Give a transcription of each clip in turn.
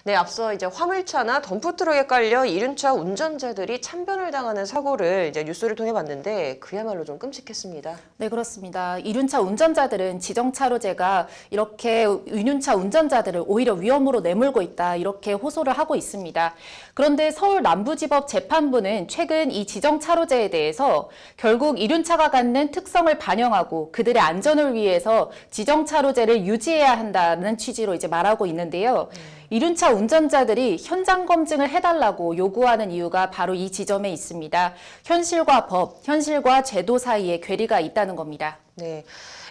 네, 앞서 이제 화물차나 덤프트럭에 깔려 이륜차 운전자들이 참변을 당하는 사고를 이제 뉴스를 통해 봤는데 그야말로 좀 끔찍했습니다. 네, 그렇습니다. 이륜차 운전자들은 지정차로제가 이렇게 이륜차 운전자들을 오히려 위험으로 내몰고 있다, 이렇게 호소를 하고 있습니다. 그런데 서울 남부지법 재판부는 최근 이 지정차로제에 대해서 결국 이륜차가 갖는 특성을 반영하고 그들의 안전을 위해서 지정차로제를 유지해야 한다는 취지로 이제 말하고 있는데요. 이륜차 운전자들이 현장 검증을 해달라고 요구하는 이유가 바로 이 지점에 있습니다. 현실과 법, 현실과 제도 사이에 괴리가 있다는 겁니다. 네.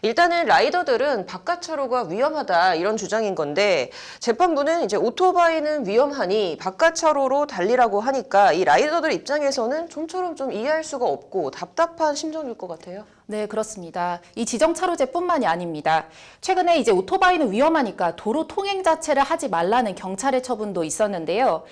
일단은 라이더들은 바깥 차로가 위험하다 이런 주장인 건데 재판부는 이제 오토바이는 위험하니 바깥 차로로 달리라고 하니까 이 라이더들 입장에서는 좀처럼 좀 이해할 수가 없고 답답한 심정일 것 같아요. 네, 그렇습니다. 이 지정차로제뿐만이 아닙니다. 최근에 이제 오토바이는 위험하니까 도로 통행 자체를 하지 말라는 경찰의 처분도 있었는데요.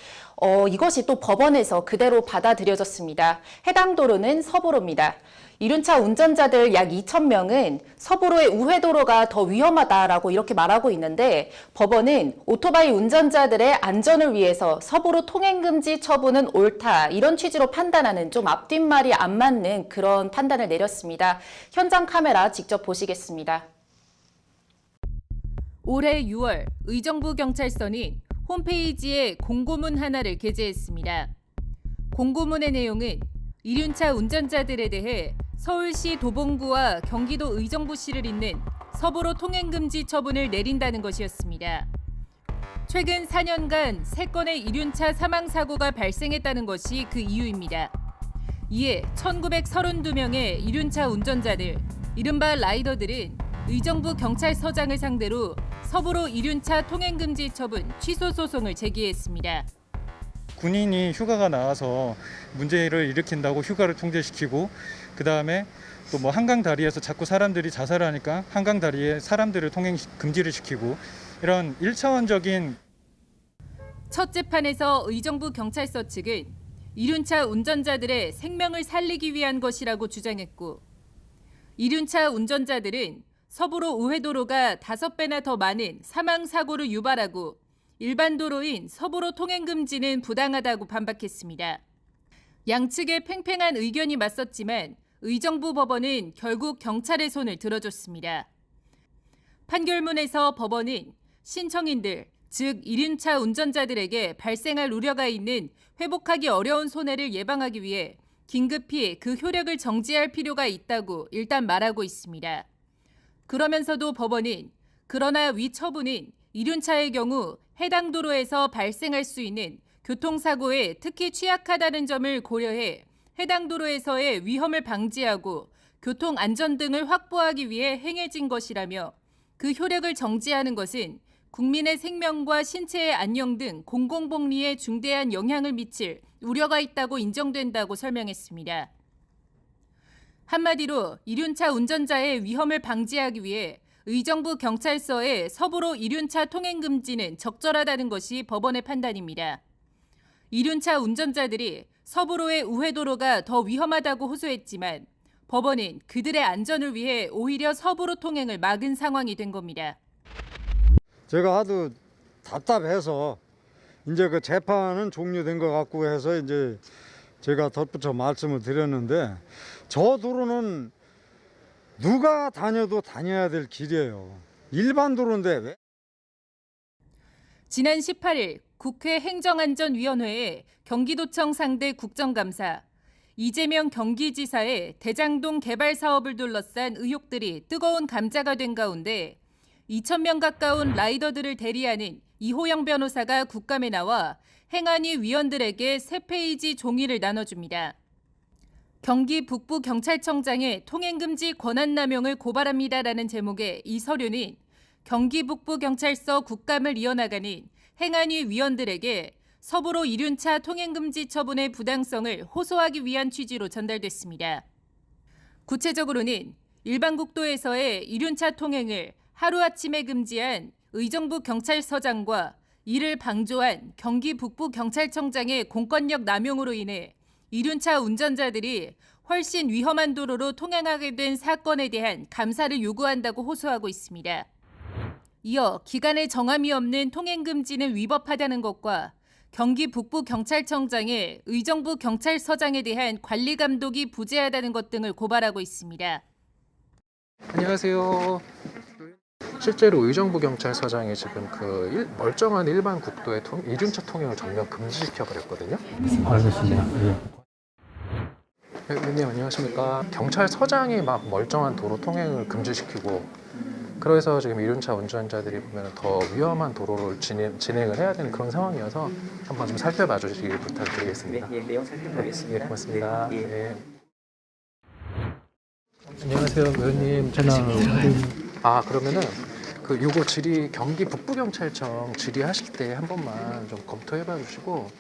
이것이 또 법원에서 그대로 받아들여졌습니다. 해당 도로는 서부로입니다. 이륜차 운전자들 약 2,000명은 서부로의 우회도로가 더 위험하다라고 이렇게 말하고 있는데 법원은 오토바이 운전자들의 안전을 위해서 서부로 통행금지 처분은 옳다, 이런 취지로 판단하는 좀 앞뒷말이 안 맞는 그런 판단을 내렸습니다. 현장 카메라 직접 보시겠습니다. 올해 6월 의정부 경찰서는 홈페이지에 공고문 하나를 게재했습니다. 공고문의 내용은 이륜차 운전자들에 대해 서울시 도봉구와 경기도 의정부시를 잇는 서부로 통행금지 처분을 내린다는 것이었습니다. 최근 4년간 3건의 이륜차 사망사고가 발생했다는 것이 그 이유입니다. 이에 1932명의 이륜차 운전자들, 이른바 라이더들은 의정부 경찰서장을 상대로 서부로 이륜차 통행금지 처분 취소 소송을 제기했습니다. 군인이 휴가가 나와서 문제를 일으킨다고 휴가를 통제시키고 그다음에 또 뭐 한강 다리에서 자꾸 사람들이 자살을 하니까 한강 다리에 사람들을 통행 금지를 시키고 이런 1차원적인 첫 재판에서 의정부 경찰서 측은 이륜차 운전자들의 생명을 살리기 위한 것이라고 주장했고 이륜차 운전자들은 서부로 우회도로가 5배나 더 많은 사망사고를 유발하고 일반 도로인 서부로 통행금지는 부당하다고 반박했습니다. 양측의 팽팽한 의견이 맞섰지만 의정부 법원은 결국 경찰의 손을 들어줬습니다. 판결문에서 법원은 신청인들, 즉 이륜차 운전자들에게 발생할 우려가 있는 회복하기 어려운 손해를 예방하기 위해 긴급히 그 효력을 정지할 필요가 있다고 일단 말하고 있습니다. 그러면서도 법원은 그러나 위 처분은 이륜차의 경우 해당 도로에서 발생할 수 있는 교통사고에 특히 취약하다는 점을 고려해 해당 도로에서의 위험을 방지하고 교통 안전 등을 확보하기 위해 행해진 것이라며 그 효력을 정지하는 것은 국민의 생명과 신체의 안녕 등 공공복리에 중대한 영향을 미칠 우려가 있다고 인정된다고 설명했습니다. 한마디로 이륜차 운전자의 위험을 방지하기 위해 의정부 경찰서의 서부로 이륜차 통행금지는 적절하다는 것이 법원의 판단입니다. 이륜차 운전자들이 서부로의 우회도로가 더 위험하다고 호소했지만 법원은 그들의 안전을 위해 오히려 서부로 통행을 막은 상황이 된 겁니다. 제가 하도 답답해서 이제 그 재판은 종료된 것 같고 해서 이제 제가 덧붙여 말씀을 드렸는데 저 도로는 누가 다녀도 다녀야 될 길이에요. 일반 도로인데 왜? 지난 18일 국회 행정안전위원회에 경기도청 상대 국정감사, 이재명 경기지사의 대장동 개발 사업을 둘러싼 의혹들이 뜨거운 감자가 된 가운데 2,000명 가까운 라이더들을 대리하는 이호영 변호사가 국감에 나와 행안위 위원들에게 3페이지 종이를 나눠줍니다. 경기 북부경찰청장의 통행금지 권한남용을 고발합니다라는 제목의 이 서류는 경기 북부경찰서 국감을 이어나가는 행안위 위원들에게 서부로 이륜차 통행금지 처분의 부당성을 호소하기 위한 취지로 전달됐습니다. 구체적으로는 일반 국도에서의 이륜차 통행을 하루아침에 금지한 의정부 경찰서장과 이를 방조한 경기 북부경찰청장의 공권력 남용으로 인해 이륜차 운전자들이 훨씬 위험한 도로로 통행하게 된 사건에 대한 감사를 요구한다고 호소하고 있습니다. 이어 기간의 정함이 없는 통행금지는 위법하다는 것과 경기 북부경찰청장의 의정부 경찰서장에 대한 관리 감독이 부재하다는 것 등을 고발하고 있습니다. 안녕하세요. 실제로 의정부 경찰서장이 지금 멀쩡한 일반 국도의 이륜차 통행을 전면 금지시켜 버렸거든요. 알겠습니다. 예. 의원님 안녕하십니까? 경찰서장이 막 멀쩡한 도로 통행을 금지시키고 그래서 지금 이륜차 운전자들이 보면 더 위험한 도로를 진행을 해야 되는 그런 상황이어서 한번 좀 살펴봐 주시길 부탁드리겠습니다. 네, 내용 살펴보겠습니다. 예, 고맙습니다. 네, 예. 예. 안녕하세요, 의원님. 그러면은 요거 경기 북부경찰청 질의하실 때 한 번만 좀 검토해봐 주시고.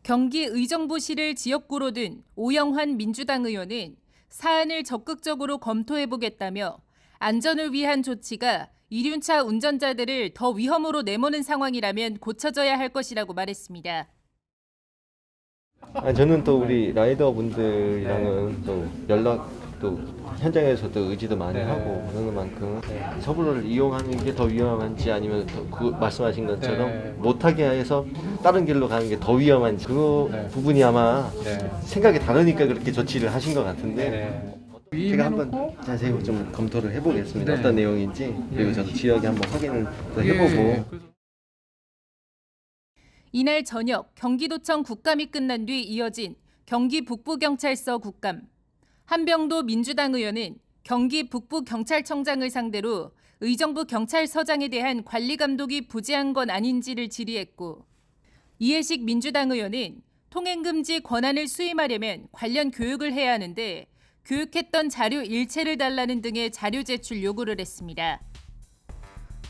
경기 의정부시를 지역구로 둔 오영환 민주당 의원은 사안을 적극적으로 검토해보겠다며 안전을 위한 조치가 이륜차 운전자들을 더 위험으로 내모는 상황이라면 고쳐져야 할 것이라고 말했습니다. 저는 또 우리 라이더 분들이랑은 또 연락도 현장에서도 의지도 많이 하고 그러는 만큼 서부를 이용하는 게 더 위험한지 아니면 그 말씀하신 것처럼 못하게 해서 다른 길로 가는 게 더 위험한지 그 부분이 아마 생각이 다르니까 그렇게 조치를 하신 것 같은데 제가 한번 자세히 좀 검토를 해보겠습니다. 어떤 내용인지 그리고 저도 지역에 한번 확인을 또 해보고 이날 저녁 경기도청 국감이 끝난 뒤 이어진 경기 북부경찰서 국감. 한병도 민주당 의원은 경기 북부경찰청장을 상대로 의정부 경찰서장에 대한 관리 감독이 부재한 건 아닌지를 질의했고 이해식 민주당 의원은 통행금지 권한을 수임하려면 관련 교육을 해야 하는데 교육했던 자료 일체를 달라는 등의 자료 제출 요구를 했습니다.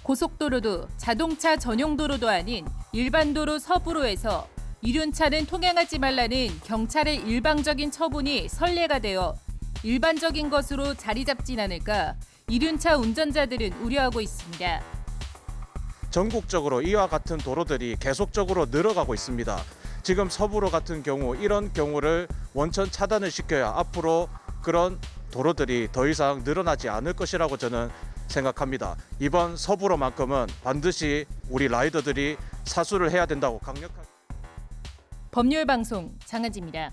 고속도로도 자동차 전용 도로도 아닌 일반 도로 서부로에서 이륜차는 통행하지 말라는 경찰의 일방적인 처분이 선례가 되어 일반적인 것으로 자리 잡진 않을까 이륜차 운전자들은 우려하고 있습니다. 전국적으로 이와 같은 도로들이 계속적으로 늘어가고 있습니다. 지금 서부로 같은 경우 이런 경우를 원천 차단을 시켜야 앞으로 그런 도로들이 더 이상 늘어나지 않을 것이라고 저는 생각합니다. 이번 서부로만큼은 반드시 우리 라이더들이 사수를 해야 된다고 강력하게. 법률방송 장하지입니다.